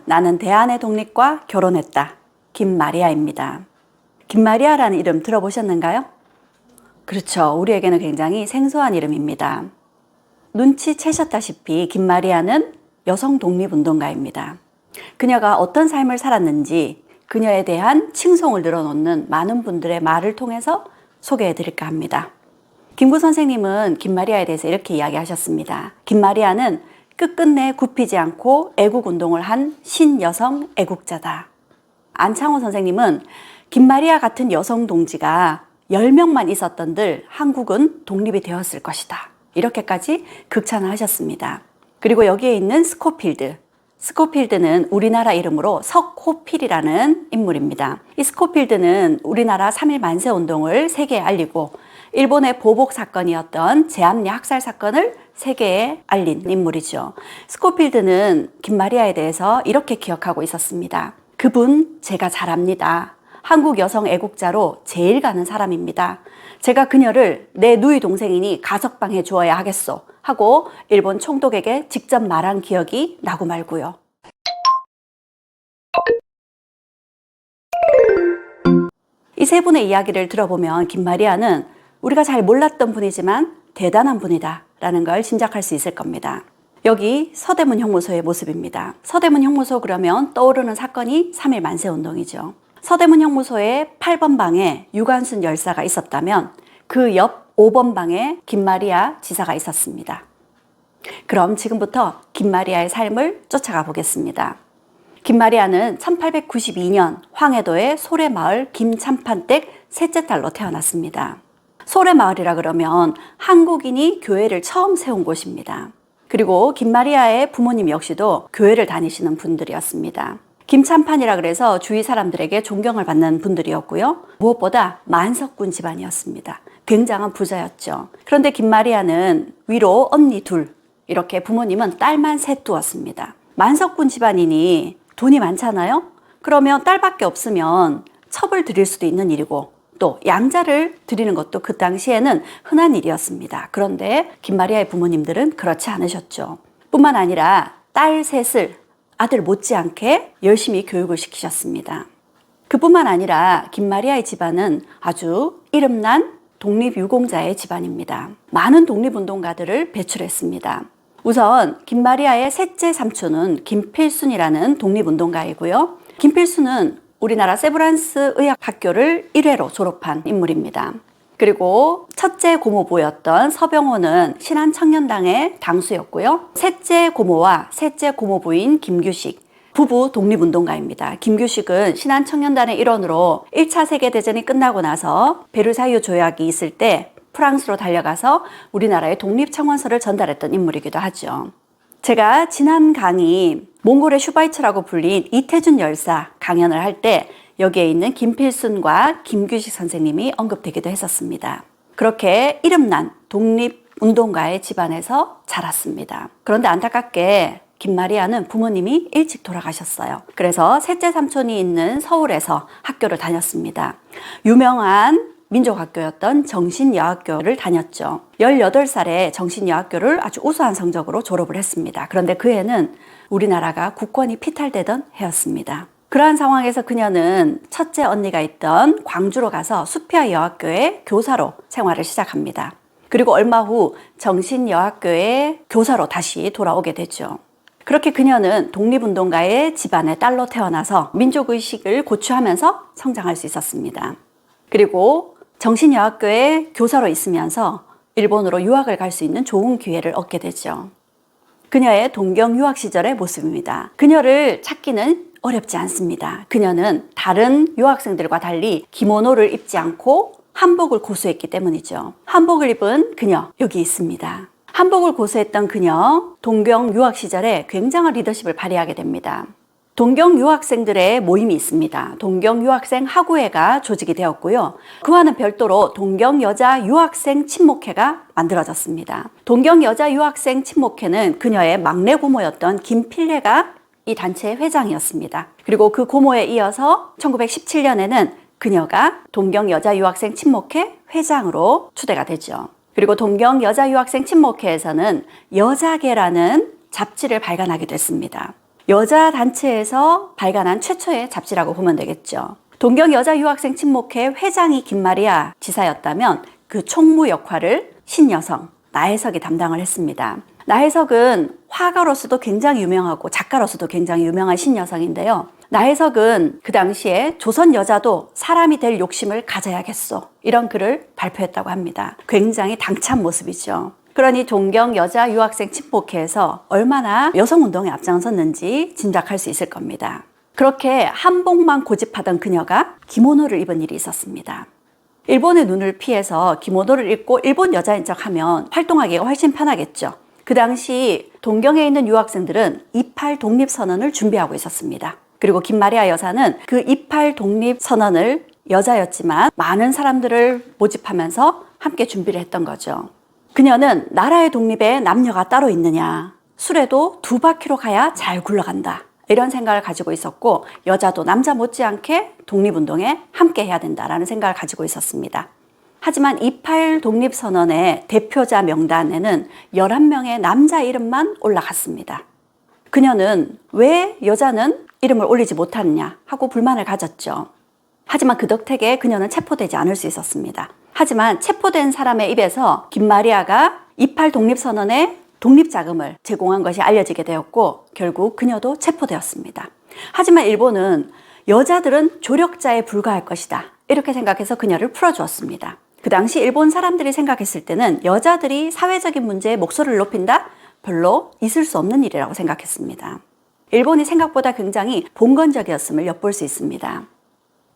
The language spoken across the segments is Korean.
나는 대안의 독립과 결혼했다. 김마리아입니다. 김마리아라는 이름 들어보셨는가요? 그렇죠. 우리에게는 굉장히 생소한 이름입니다. 눈치채셨다시피 김마리아는 여성 독립운동가입니다. 그녀가 어떤 삶을 살았는지 그녀에 대한 칭송을 늘어놓는 많은 분들의 말을 통해서 소개해 드릴까 합니다. 김구 선생님은 김마리아에 대해서 이렇게 이야기하셨습니다. 김마리아는 끝끝내 굽히지 않고 애국운동을 한 신여성 애국자다. 안창호 선생님은 김마리아 같은 여성 동지가 10명만 있었던들 한국은 독립이 되었을 것이다. 이렇게까지 극찬을 하셨습니다. 그리고 여기에 있는 스코필드는 우리나라 이름으로 석호필이라는 인물입니다. 이 스코필드는 우리나라 3.1 만세운동을 세계에 알리고 일본의 보복 사건이었던 제암리 학살 사건을 세계에 알린 인물이죠. 스코필드는 김마리아에 대해서 이렇게 기억하고 있었습니다. 그분 제가 잘 압니다. 한국 여성 애국자로 제일 가는 사람입니다. 제가 그녀를 내 누이 동생이니 가석방해 주어야 하겠소 하고 일본 총독에게 직접 말한 기억이 나고 말고요. 이 세 분의 이야기를 들어보면 김마리아는 우리가 잘 몰랐던 분이지만 대단한 분이다 라는 걸 짐작할 수 있을 겁니다. 여기 서대문 형무소의 모습입니다. 서대문 형무소 그러면 떠오르는 사건이 3.1 만세운동이죠. 서대문 형무소의 8번 방에 유관순 열사가 있었다면 그 옆 5번 방에 김마리아 지사가 있었습니다. 그럼 지금부터 김마리아의 삶을 쫓아가 보겠습니다. 김마리아는 1892년 황해도의 소래마을 김참판댁 셋째 딸로 태어났습니다. 소래마을이라 그러면 한국인이 교회를 처음 세운 곳입니다. 그리고 김마리아의 부모님 역시도 교회를 다니시는 분들이었습니다. 김참판이라 그래서 주위 사람들에게 존경을 받는 분들이었고요. 무엇보다 만석군 집안이었습니다. 굉장한 부자였죠. 그런데 김마리아는 위로 언니 둘, 이렇게 부모님은 딸만 셋 두었습니다. 만석군 집안이니 돈이 많잖아요? 그러면 딸밖에 없으면 첩을 드릴 수도 있는 일이고 또 양자를 드리는 것도 그 당시에는 흔한 일이었습니다. 그런데 김마리아의 부모님들은 그렇지 않으셨죠. 뿐만 아니라 딸 셋을 아들 못지않게 열심히 교육을 시키셨습니다. 그뿐만 아니라 김마리아의 집안은 아주 이름난 독립유공자의 집안입니다. 많은 독립운동가들을 배출했습니다. 우선 김마리아의 셋째 삼촌은 김필순이라는 독립운동가이고요. 김필순은 우리나라 세브란스 의학학교를 1회로 졸업한 인물입니다. 그리고 첫째 고모부였던 서병호는 신한청년당의 당수였고요. 셋째 고모와 셋째 고모부인 김규식, 부부 독립운동가입니다. 김규식은 신한청년단의 일원으로 1차 세계대전이 끝나고 나서 베르사유 조약이 있을 때 프랑스로 달려가서 우리나라의 독립청원서를 전달했던 인물이기도 하죠. 제가 지난 강의 몽골의 슈바이처라고 불린 이태준 열사 강연을 할 때 여기에 있는 김필순과 김규식 선생님이 언급되기도 했었습니다. 그렇게 이름난 독립운동가의 집안에서 자랐습니다. 그런데 안타깝게 김마리아는 부모님이 일찍 돌아가셨어요. 그래서 셋째 삼촌이 있는 서울에서 학교를 다녔습니다. 유명한 민족학교였던 정신여학교를 다녔죠. 18살에 정신여학교를 아주 우수한 성적으로 졸업을 했습니다. 그런데 그 해는 우리나라가 국권이 피탈되던 해였습니다. 그러한 상황에서 그녀는 첫째 언니가 있던 광주로 가서 수피아 여학교의 교사로 생활을 시작합니다. 그리고 얼마 후 정신여학교의 교사로 다시 돌아오게 되죠. 그렇게 그녀는 독립운동가의 집안의 딸로 태어나서 민족의식을 고취하면서 성장할 수 있었습니다. 그리고 정신여학교의 교사로 있으면서 일본으로 유학을 갈 수 있는 좋은 기회를 얻게 되죠. 그녀의 동경 유학 시절의 모습입니다. 그녀를 찾기는 어렵지 않습니다. 그녀는 다른 유학생들과 달리 기모노를 입지 않고 한복을 고수했기 때문이죠. 한복을 입은 그녀 여기 있습니다. 한복을 고수했던 그녀 동경 유학 시절에 굉장한 리더십을 발휘하게 됩니다. 동경 유학생들의 모임이 있습니다. 동경 유학생 학우회가 조직이 되었고요. 그와는 별도로 동경 여자 유학생 친목회가 만들어졌습니다. 동경 여자 유학생 친목회는 그녀의 막내 고모였던 김필래가 이 단체의 회장이었습니다. 그리고 그 고모에 이어서 1917년에는 그녀가 동경 여자 유학생 친목회 회장으로 추대가 되죠. 그리고 동경 여자 유학생 친목회에서는 여자계라는 잡지를 발간하게 됐습니다. 여자 단체에서 발간한 최초의 잡지라고 보면 되겠죠. 동경 여자 유학생 친목회 회장이 김마리아 지사였다면 그 총무 역할을 신여성 나혜석이 담당을 했습니다. 나혜석은 화가로서도 굉장히 유명하고 작가로서도 굉장히 유명한 신여성인데요. 나혜석은 그 당시에 조선 여자도 사람이 될 욕심을 가져야겠소, 이런 글을 발표했다고 합니다. 굉장히 당찬 모습이죠. 그러니 동경 여자 유학생 친목회에서 얼마나 여성운동에 앞장섰는지 짐작할 수 있을 겁니다. 그렇게 한복만 고집하던 그녀가 기모노를 입은 일이 있었습니다. 일본의 눈을 피해서 기모노를 입고 일본 여자인 척하면 활동하기가 훨씬 편하겠죠. 그 당시 동경에 있는 유학생들은 28 독립선언을 준비하고 있었습니다. 그리고 김마리아 여사는 그 28 독립선언을 여자였지만 많은 사람들을 모집하면서 함께 준비를 했던 거죠. 그녀는 나라의 독립에 남녀가 따로 있느냐, 술에도 2바퀴로 가야 잘 굴러간다, 이런 생각을 가지고 있었고, 여자도 남자 못지않게 독립운동에 함께 해야 된다라는 생각을 가지고 있었습니다. 하지만 28 독립선언의 대표자 명단에는 11명의 남자 이름만 올라갔습니다. 그녀는 왜 여자는 이름을 올리지 못하느냐 하고 불만을 가졌죠. 하지만 그 덕택에 그녀는 체포되지 않을 수 있었습니다. 하지만 체포된 사람의 입에서 김마리아가 28 독립선언의 독립자금을 제공한 것이 알려지게 되었고, 결국 그녀도 체포되었습니다. 하지만 일본은 여자들은 조력자에 불과할 것이다, 이렇게 생각해서 그녀를 풀어주었습니다. 그 당시 일본 사람들이 생각했을 때는 여자들이 사회적인 문제에 목소리를 높인다? 별로 있을 수 없는 일이라고 생각했습니다. 일본이 생각보다 굉장히 봉건적이었음을 엿볼 수 있습니다.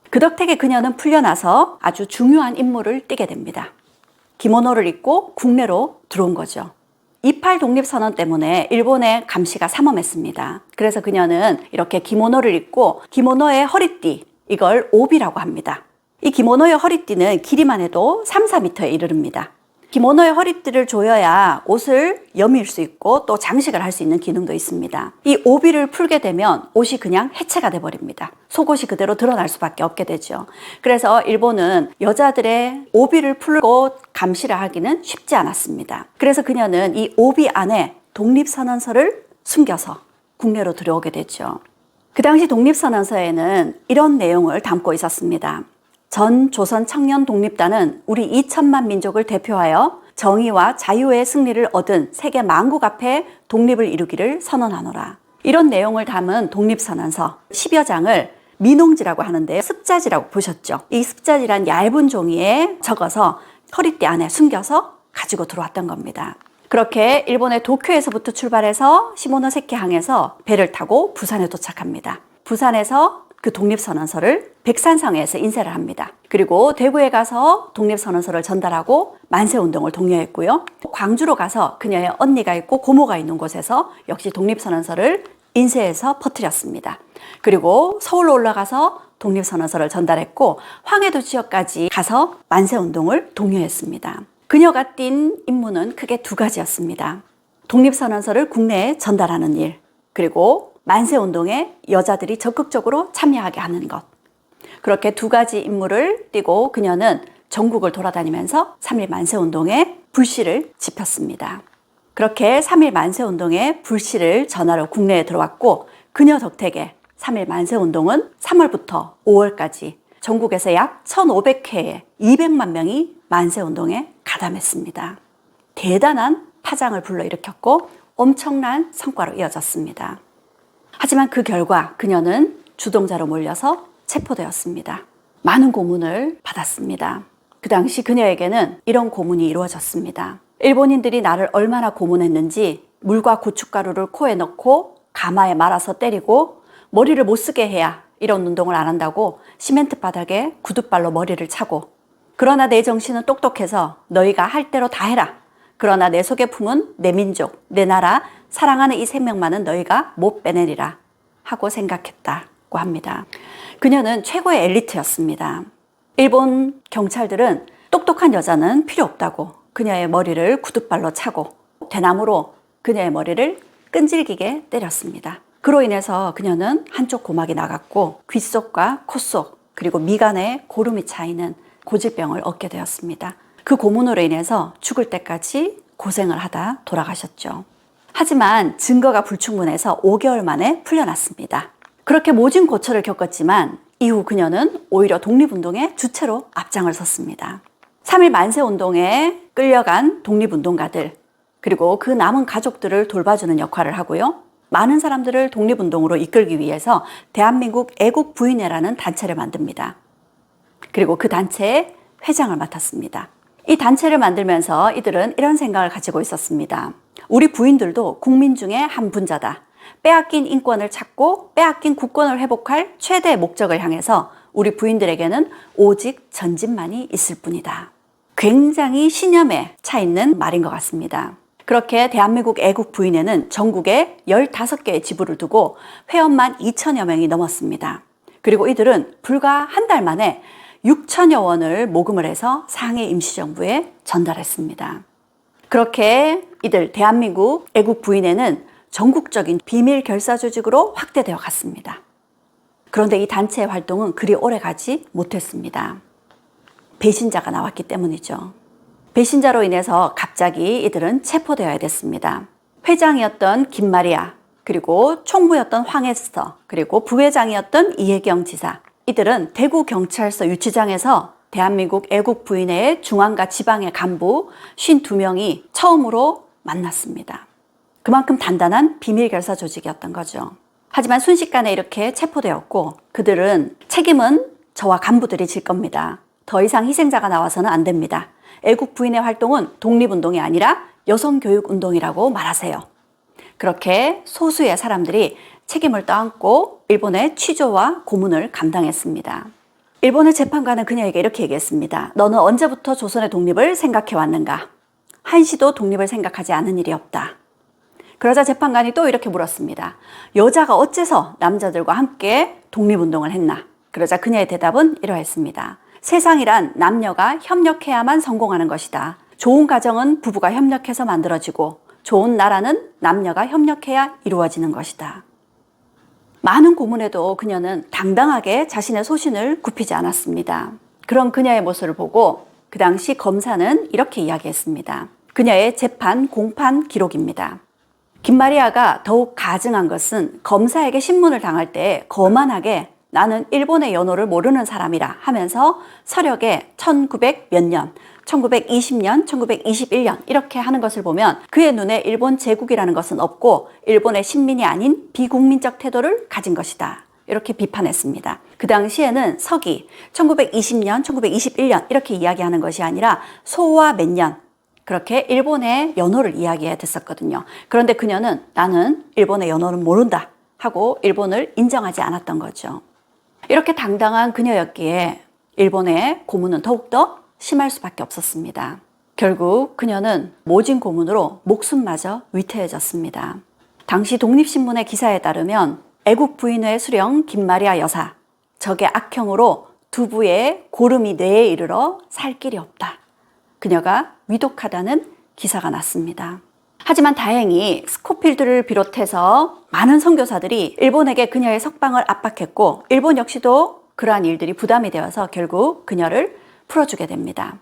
그 덕택에 그녀는 풀려나서 아주 중요한 임무를 띠게 됩니다. 기모노를 입고 국내로 들어온 거죠. 28 독립선언 때문에 일본의 감시가 삼엄했습니다. 그래서 그녀는 이렇게 기모노를 입고 기모노의 허리띠, 이걸 오비라고 합니다. 이 기모노의 허리띠는 길이만 해도 3, 4m에 이르릅니다. 기모노의 허리띠를 조여야 옷을 여밀 수 있고 또 장식을 할 수 있는 기능도 있습니다. 이 오비를 풀게 되면 옷이 그냥 해체가 돼버립니다. 속옷이 그대로 드러날 수밖에 없게 되죠. 그래서 일본은 여자들의 오비를 풀고 감시를 하기는 쉽지 않았습니다. 그래서 그녀는 이 오비 안에 독립선언서를 숨겨서 국내로 들어오게 됐죠. 그 당시 독립선언서에는 이런 내용을 담고 있었습니다. 전 조선 청년 독립단은 우리 2천만 민족을 대표하여 정의와 자유의 승리를 얻은 세계 만국 앞에 독립을 이루기를 선언하노라. 이런 내용을 담은 독립선언서 10여 장을 민홍지라고 하는데 습자지라고 보셨죠? 이 습자지란 얇은 종이에 적어서 허리띠 안에 숨겨서 가지고 들어왔던 겁니다. 그렇게 일본의 도쿄에서부터 출발해서 시모노세키항에서 배를 타고 부산에 도착합니다. 부산에서 그 독립선언서를 백산성에서 인쇄를 합니다. 그리고 대구에 가서 독립선언서를 전달하고 만세운동을 독려했고요. 광주로 가서 그녀의 언니가 있고 고모가 있는 곳에서 역시 독립선언서를 인쇄해서 퍼뜨렸습니다. 그리고 서울로 올라가서 독립선언서를 전달했고 황해도 지역까지 가서 만세운동을 독려했습니다. 그녀가 띈 임무는 크게 2가지였습니다. 독립선언서를 국내에 전달하는 일, 그리고 만세운동에 여자들이 적극적으로 참여하게 하는 것. 그렇게 2가지 임무를 띠고 그녀는 전국을 돌아다니면서 3.1 만세운동에 불씨를 지폈습니다. 그렇게 3.1 만세운동에 불씨를 전하러 국내에 들어왔고, 그녀 덕택에 3.1 만세운동은 3월부터 5월까지 전국에서 약 1,500회에 200만 명이 만세운동에 가담했습니다. 대단한 파장을 불러일으켰고 엄청난 성과로 이어졌습니다. 하지만 그 결과 그녀는 주동자로 몰려서 체포되었습니다. 많은 고문을 받았습니다. 그 당시 그녀에게는 이런 고문이 이루어졌습니다. 일본인들이 나를 얼마나 고문했는지 물과 고춧가루를 코에 넣고 가마에 말아서 때리고 머리를 못 쓰게 해야 이런 운동을 안 한다고 시멘트 바닥에 구둣발로 머리를 차고, 그러나 내 정신은 똑똑해서 너희가 할 대로 다 해라. 그러나 내 속에 품은 내 민족, 내 나라, 사랑하는 이 생명만은 너희가 못 빼내리라 하고 생각했다고 합니다. 그녀는 최고의 엘리트였습니다. 일본 경찰들은 똑똑한 여자는 필요 없다고 그녀의 머리를 구둣발로 차고 대나무로 그녀의 머리를 끈질기게 때렸습니다. 그로 인해서 그녀는 한쪽 고막이 나갔고 귀 속과 코 속, 그리고 미간에 고름이 차이는 고질병을 얻게 되었습니다. 그 고문으로 인해서 죽을 때까지 고생을 하다 돌아가셨죠. 하지만 증거가 불충분해서 5개월 만에 풀려났습니다. 그렇게 모진 고초를 겪었지만 이후 그녀는 오히려 독립운동의 주체로 앞장을 섰습니다. 3.1 만세운동에 끌려간 독립운동가들, 그리고 그 남은 가족들을 돌봐주는 역할을 하고요. 많은 사람들을 독립운동으로 이끌기 위해서 대한민국 애국부인회라는 단체를 만듭니다. 그리고 그 단체의 회장을 맡았습니다. 이 단체를 만들면서 이들은 이런 생각을 가지고 있었습니다. 우리 부인들도 국민 중에 한 분자다. 빼앗긴 인권을 찾고 빼앗긴 국권을 회복할 최대의 목적을 향해서 우리 부인들에게는 오직 전진만이 있을 뿐이다. 굉장히 신념에 차 있는 말인 것 같습니다. 그렇게 대한민국 애국부인회는 전국에 15개의 지부를 두고 회원만 2천여 명이 넘었습니다. 그리고 이들은 불과 한 달 만에 6천여 원을 모금을 해서 상해 임시정부에 전달했습니다. 그렇게 이들 대한민국 애국부인회는 전국적인 비밀 결사 조직으로 확대되어 갔습니다. 그런데 이 단체의 활동은 그리 오래 가지 못했습니다. 배신자가 나왔기 때문이죠. 배신자로 인해서 갑자기 이들은 체포되어야 됐습니다. 회장이었던 김마리아, 그리고 총무였던 황에스터, 그리고 부회장이었던 이혜경 지사, 이들은 대구경찰서 유치장에서 대한민국 애국부인회의 중앙과 지방의 간부 52명이 처음으로 만났습니다. 그만큼 단단한 비밀결사 조직이었던 거죠. 하지만 순식간에 이렇게 체포되었고 그들은 책임은 저와 간부들이 질 겁니다. 더 이상 희생자가 나와서는 안 됩니다. 애국부인회 활동은 독립운동이 아니라 여성교육운동이라고 말하세요. 그렇게 소수의 사람들이 책임을 떠안고 일본의 취조와 고문을 감당했습니다. 일본의 재판관은 그녀에게 이렇게 얘기했습니다. 너는 언제부터 조선의 독립을 생각해 왔는가? 한시도 독립을 생각하지 않은 일이 없다. 그러자 재판관이 또 이렇게 물었습니다. 여자가 어째서 남자들과 함께 독립운동을 했나? 그러자 그녀의 대답은 이러했습니다. 세상이란 남녀가 협력해야만 성공하는 것이다. 좋은 가정은 부부가 협력해서 만들어지고 좋은 나라는 남녀가 협력해야 이루어지는 것이다. 많은 고문에도 그녀는 당당하게 자신의 소신을 굽히지 않았습니다. 그런 그녀의 모습을 보고 그 당시 검사는 이렇게 이야기했습니다. 그녀의 재판 공판 기록입니다. 김마리아가 더욱 가증한 것은 검사에게 신문을 당할 때 거만하게 나는 일본의 연호를 모르는 사람이라 하면서 서력에 1900 몇 년, 1920년, 1921년 이렇게 하는 것을 보면 그의 눈에 일본 제국이라는 것은 없고 일본의 신민이 아닌 비국민적 태도를 가진 것이다. 이렇게 비판했습니다. 그 당시에는 서기 1920년, 1921년 이렇게 이야기하는 것이 아니라 소와 몇 년, 그렇게 일본의 연호를 이야기해야 됐었거든요. 그런데 그녀는 나는 일본의 연호는 모른다 하고 일본을 인정하지 않았던 거죠. 이렇게 당당한 그녀였기에 일본의 고문은 더욱더 심할 수밖에 없었습니다. 결국 그녀는 모진 고문으로 목숨마저 위태해졌습니다. 당시 독립신문의 기사에 따르면 애국부인회 수령 김마리아 여사, 적의 악형으로 두부에 고름이 뇌에 이르러 살 길이 없다. 그녀가 위독하다는 기사가 났습니다. 하지만 다행히 스코필드를 비롯해서 많은 선교사들이 일본에게 그녀의 석방을 압박했고 일본 역시도 그러한 일들이 부담이 되어서 결국 그녀를 풀어주게 됩니다.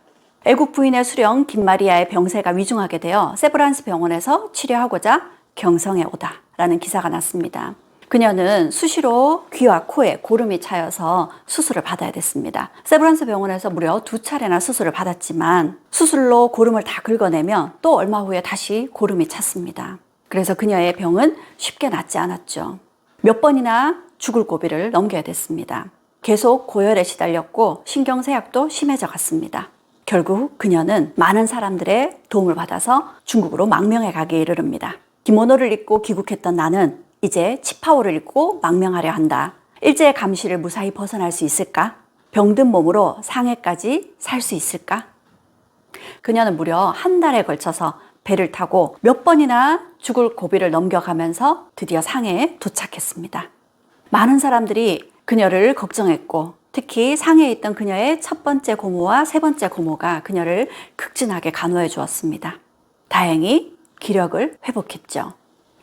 애국부인회 수령 김마리아의 병세가 위중하게 되어 세브란스 병원에서 치료하고자 경성에 오다 라는 기사가 났습니다. 그녀는 수시로 귀와 코에 고름이 차여서 수술을 받아야 됐습니다. 세브란스 병원에서 무려 2차례나 수술을 받았지만 수술로 고름을 다 긁어내면 또 얼마 후에 다시 고름이 찼습니다. 그래서 그녀의 병은 쉽게 낫지 않았죠. 몇 번이나 죽을 고비를 넘겨야 됐습니다. 계속 고열에 시달렸고 신경쇠약도 심해져 갔습니다. 결국 그녀는 많은 사람들의 도움을 받아서 중국으로 망명해 가기에 이르릅니다. 기모노를 입고 귀국했던 나는 이제 치파오를 입고 망명하려 한다. 일제의 감시를 무사히 벗어날 수 있을까? 병든 몸으로 상해까지 살 수 있을까? 그녀는 무려 한 달에 걸쳐서 배를 타고 몇 번이나 죽을 고비를 넘겨가면서 드디어 상해에 도착했습니다. 많은 사람들이 그녀를 걱정했고 특히 상해에 있던 그녀의 첫 번째 고모와 세 번째 고모가 그녀를 극진하게 간호해 주었습니다. 다행히 기력을 회복했죠.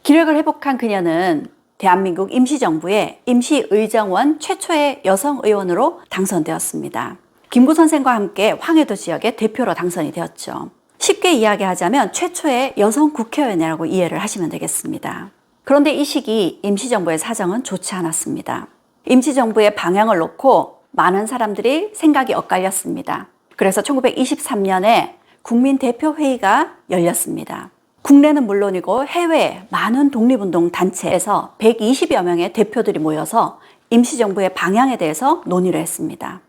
기력을 회복한 그녀는 대한민국 임시정부의 임시의정원 최초의 여성의원으로 당선되었습니다. 김구 선생과 함께 황해도 지역의 대표로 당선이 되었죠. 쉽게 이야기하자면 최초의 여성 국회의원이라고 이해를 하시면 되겠습니다. 그런데 이 시기 임시정부의 사정은 좋지 않았습니다. 임시정부의 방향을 놓고 많은 사람들이 생각이 엇갈렸습니다. 그래서 1923년에 국민대표회의가 열렸습니다. 국내는 물론이고 해외 많은 독립운동 단체에서 120여 명의 대표들이 모여서 임시정부의 방향에 대해서 논의를 했습니다.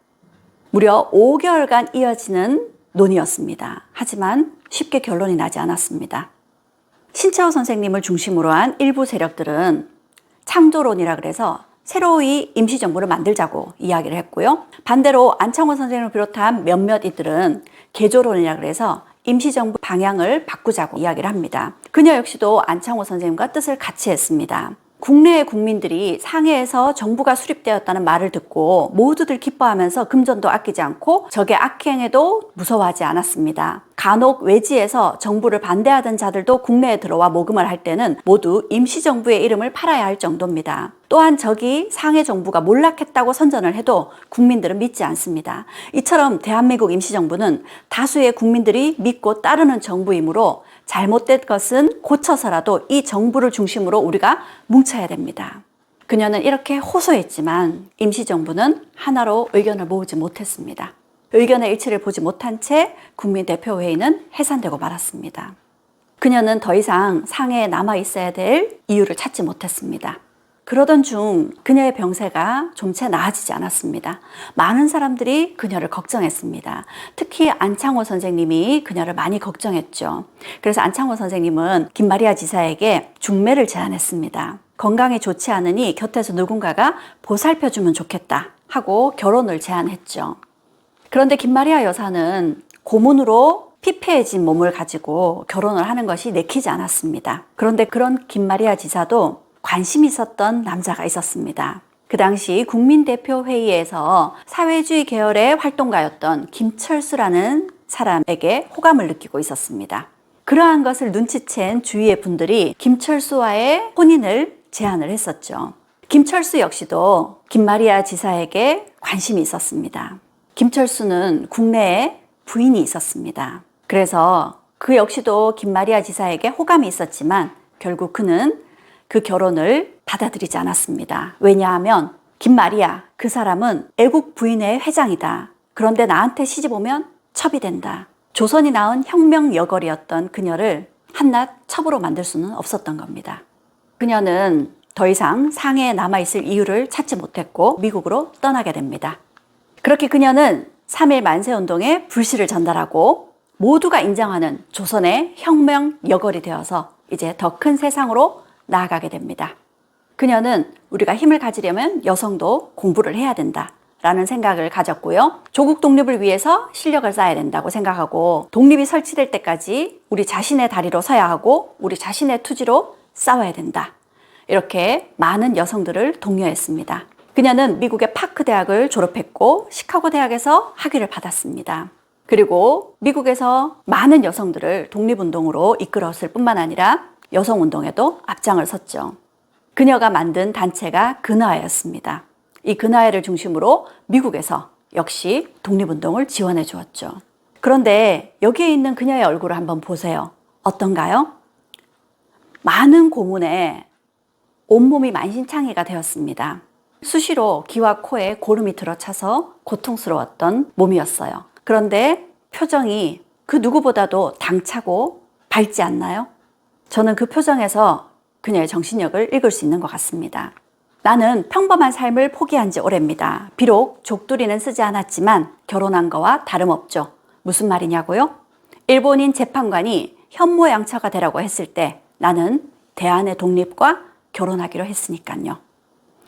무려 5개월간 이어지는 논의였습니다. 하지만 쉽게 결론이 나지 않았습니다. 신채호 선생님을 중심으로 한 일부 세력들은 창조론이라 그래서 새로이 임시정부를 만들자고 이야기를 했고요. 반대로 안창호 선생님을 비롯한 몇몇 이들은 개조론이라 그래서 임시정부 방향을 바꾸자고 이야기를 합니다. 그녀 역시도 안창호 선생님과 뜻을 같이 했습니다. 국내의 국민들이 상해에서 정부가 수립되었다는 말을 듣고 모두들 기뻐하면서 금전도 아끼지 않고 적의 악행에도 무서워하지 않았습니다. 간혹 외지에서 정부를 반대하던 자들도 국내에 들어와 모금을 할 때는 모두 임시정부의 이름을 팔아야 할 정도입니다. 또한 적이 상해 정부가 몰락했다고 선전을 해도 국민들은 믿지 않습니다. 이처럼 대한민국 임시정부는 다수의 국민들이 믿고 따르는 정부이므로 잘못된 것은 고쳐서라도 이 정부를 중심으로 우리가 뭉쳐야 됩니다. 그녀는 이렇게 호소했지만 임시정부는 하나로 의견을 모으지 못했습니다. 의견의 일치를 보지 못한 채 국민대표회의는 해산되고 말았습니다. 그녀는 더 이상 상해에 남아 있어야 될 이유를 찾지 못했습니다. 그러던 중 그녀의 병세가 좀 채 나아지지 않았습니다. 많은 사람들이 그녀를 걱정했습니다. 특히 안창호 선생님이 그녀를 많이 걱정했죠. 그래서 안창호 선생님은 김마리아 지사에게 중매를 제안했습니다. 건강이 좋지 않으니 곁에서 누군가가 보살펴주면 좋겠다 하고 결혼을 제안했죠. 그런데 김마리아 여사는 고문으로 피폐해진 몸을 가지고 결혼을 하는 것이 내키지 않았습니다. 그런데 그런 김마리아 지사도 관심 있었던 남자가 있었습니다. 그 당시 국민대표회의에서 사회주의 계열의 활동가였던 김철수라는 사람에게 호감을 느끼고 있었습니다. 그러한 것을 눈치챈 주위의 분들이 김철수와의 혼인을 제안을 했었죠. 김철수 역시도 김마리아 지사에게 관심이 있었습니다. 김철수는 국내에 부인이 있었습니다. 그래서 그 역시도 김마리아 지사에게 호감이 있었지만 결국 그는 그 결혼을 받아들이지 않았습니다. 왜냐하면 김마리아 그 사람은 애국 부인의 회장이다. 그런데 나한테 시집 오면 첩이 된다. 조선이 낳은 혁명 여걸이었던 그녀를 한낱 첩으로 만들 수는 없었던 겁니다. 그녀는 더 이상 상해에 남아있을 이유를 찾지 못했고 미국으로 떠나게 됩니다. 그렇게 그녀는 3.1 만세운동에 불씨를 전달하고 모두가 인정하는 조선의 혁명 여걸이 되어서 이제 더 큰 세상으로 나아가게 됩니다. 그녀는 우리가 힘을 가지려면 여성도 공부를 해야 된다 라는 생각을 가졌고요. 조국 독립을 위해서 실력을 쌓아야 된다고 생각하고 독립이 설치될 때까지 우리 자신의 다리로 서야 하고 우리 자신의 투지로 싸워야 된다. 이렇게 많은 여성들을 독려했습니다. 그녀는 미국의 파크 대학을 졸업했고 시카고 대학에서 학위를 받았습니다. 그리고 미국에서 많은 여성들을 독립운동으로 이끌었을 뿐만 아니라 여성운동에도 앞장을 섰죠. 그녀가 만든 단체가 근하회였습니다. 이 근하회를 중심으로 미국에서 역시 독립운동을 지원해 주었죠. 그런데 여기에 있는 그녀의 얼굴을 한번 보세요. 어떤가요? 많은 고문에 온몸이 만신창이가 되었습니다. 수시로 귀와 코에 고름이 들어차서 고통스러웠던 몸이었어요. 그런데 표정이 그 누구보다도 당차고 밝지 않나요? 저는 그 표정에서 그녀의 정신력을 읽을 수 있는 것 같습니다. 나는 평범한 삶을 포기한 지 오래입니다. 비록 족두리는 쓰지 않았지만 결혼한 거와 다름없죠. 무슨 말이냐고요? 일본인 재판관이 현모양처가 되라고 했을 때 나는 대한의 독립과 결혼하기로 했으니까요.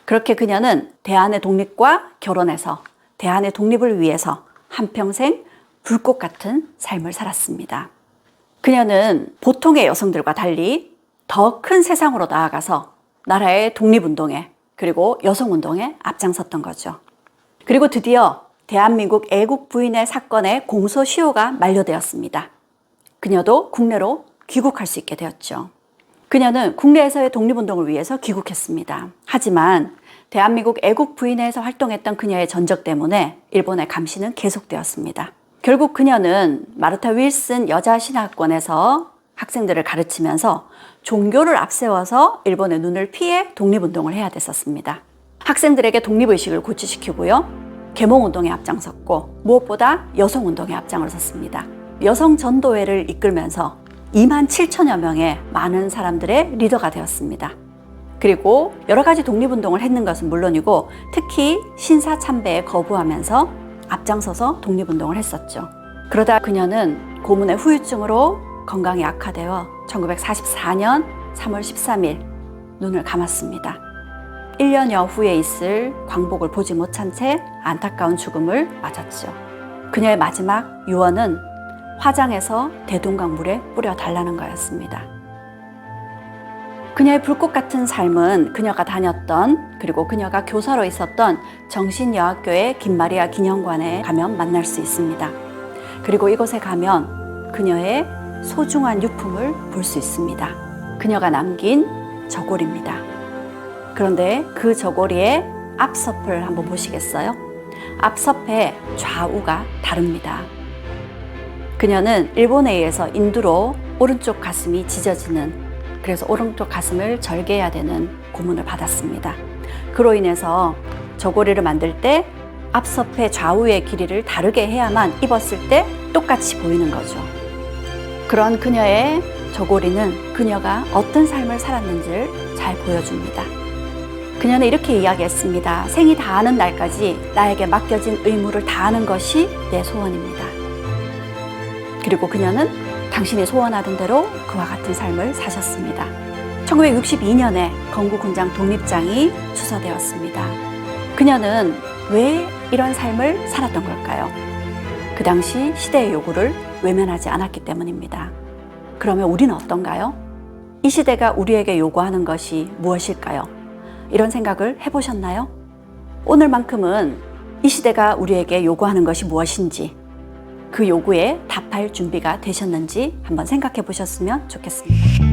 그렇게 그녀는 대한의 독립과 결혼해서 대한의 독립을 위해서 한평생 불꽃 같은 삶을 살았습니다. 그녀는 보통의 여성들과 달리 더 큰 세상으로 나아가서 나라의 독립운동에 그리고 여성운동에 앞장섰던 거죠. 그리고 드디어 대한민국 애국 부인의 사건의 공소시효가 만료되었습니다. 그녀도 국내로 귀국할 수 있게 되었죠. 그녀는 국내에서의 독립운동을 위해서 귀국했습니다. 하지만 대한민국 애국 부인회에서 활동했던 그녀의 전적 때문에 일본의 감시는 계속되었습니다. 결국 그녀는 마르타 윌슨 여자신학원에서 학생들을 가르치면서 종교를 앞세워서 일본의 눈을 피해 독립운동을 해야 됐었습니다. 학생들에게 독립의식을 고취시키고요. 계몽운동에 앞장섰고 무엇보다 여성운동에 앞장을 섰습니다. 여성 전도회를 이끌면서 2만 7천여 명의 많은 사람들의 리더가 되었습니다. 그리고 여러 가지 독립운동을 했는 것은 물론이고 특히 신사참배에 거부하면서 앞장서서 독립운동을 했었죠. 그러다 그녀는 고문의 후유증으로 건강이 악화되어 1944년 3월 13일 눈을 감았습니다. 1년여 후에 있을 광복을 보지 못한 채 안타까운 죽음을 맞았죠. 그녀의 마지막 유언은 화장해서 대동강물에 뿌려달라는 거였습니다. 그녀의 불꽃 같은 삶은 그녀가 다녔던 그리고 그녀가 교사로 있었던 정신여학교의 김마리아 기념관에 가면 만날 수 있습니다. 그리고 이곳에 가면 그녀의 소중한 유품을 볼 수 있습니다. 그녀가 남긴 저고리입니다. 그런데 그 저고리의 앞섭을 한번 보시겠어요? 앞섭의 좌우가 다릅니다. 그녀는 일본에 의해서 인두로 오른쪽 가슴이 찢어지는, 그래서 오른쪽 가슴을 절개해야 되는 고문을 받았습니다. 그로 인해서 저고리를 만들 때 앞섭의 좌우의 길이를 다르게 해야만 입었을 때 똑같이 보이는 거죠. 그런 그녀의 저고리는 그녀가 어떤 삶을 살았는지를 잘 보여줍니다. 그녀는 이렇게 이야기했습니다. 생이 다하는 날까지 나에게 맡겨진 의무를 다하는 것이 내 소원입니다. 그리고 그녀는 당신이 소원하던 대로 그와 같은 삶을 사셨습니다. 1962년에 건국훈장 독립장이 추서되었습니다. 그녀는 왜 이런 삶을 살았던 걸까요? 그 당시 시대의 요구를 외면하지 않았기 때문입니다. 그러면 우리는 어떤가요? 이 시대가 우리에게 요구하는 것이 무엇일까요? 이런 생각을 해보셨나요? 오늘만큼은 이 시대가 우리에게 요구하는 것이 무엇인지, 그 요구에 답할 준비가 되셨는지 한번 생각해 보셨으면 좋겠습니다.